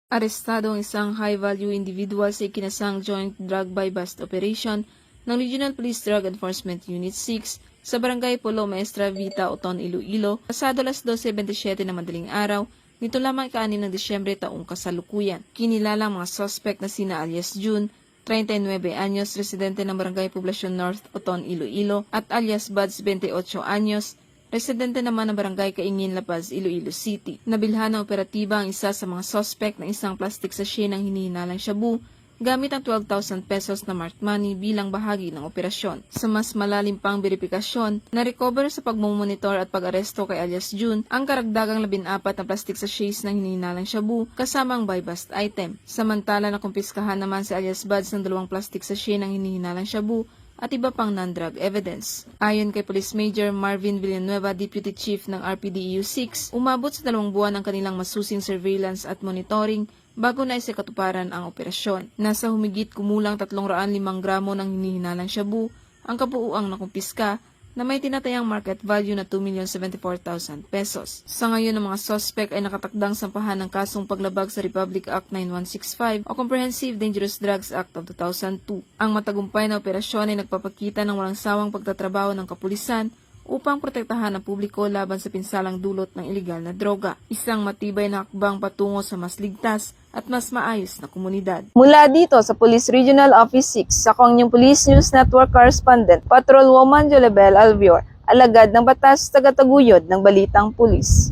Arestado ang isang high-value individual sa ikinasang joint drug buy-bust operation ng Regional Police Drug Enforcement Unit 6 sa Barangay Pulo Maestra Vita, Oton, Iloilo, pasado alas 12:27 na madaling araw, nito lamang ika-6 ng Disyembre taong kasalukuyan. Kinilala ang mga suspect na sina alias June, 39 anyos, residente ng Barangay Poblacion North, Oton, Iloilo, at alias Buds, 28 anyos, residente naman ng Barangay Kaingin, La Paz, Iloilo City. Nabilhan ng operatiba ang isa sa mga suspect ng isang plastic sachet ng hinihinalang shabu gamit ang 12,000 pesos na marked money bilang bahagi ng operasyon. Sa mas malalim pang beripikasyon, na-recover sa pagmumonitor at pag-aresto kay alias June ang karagdagang 14 na plastic sachets ng hinihinalang shabu kasama ang buy-bust item. Samantala nakumpiskahan naman si alias Buds ng 2 plastic sachet ng hinihinalang shabu at iba pang non-drug evidence. Ayon kay Police Major Marvin Villanueva, Deputy Chief ng RPDEU 6, umabot sa 2 buwan ang kanilang masusing surveillance at monitoring bago na isikatuparan ang operasyon. Nasa humigit kumulang 305 gramo ng hinihinalang shabu ang kabuuang nakumpiska na may tinatayang market value na 2,074,000 pesos. Sa ngayon, ang mga suspect ay nakatakdang sampahan ng kasong paglabag sa Republic Act 9165 o Comprehensive Dangerous Drugs Act of 2002. Ang matagumpay na operasyon ay nagpapakita ng walang sawang pagtatrabaho ng kapulisan upang protektahan ang publiko laban sa pinsalang dulot ng ilegal na droga. Isang matibay na hakbang patungo sa mas ligtas at mas maayos na komunidad. Mula dito sa Police Regional Office 6, ako ang inyong Police News Network Correspondent, Patrolwoman Jolibel Alvior, alagad ng batas, tagataguyod ng Balitang Pulis.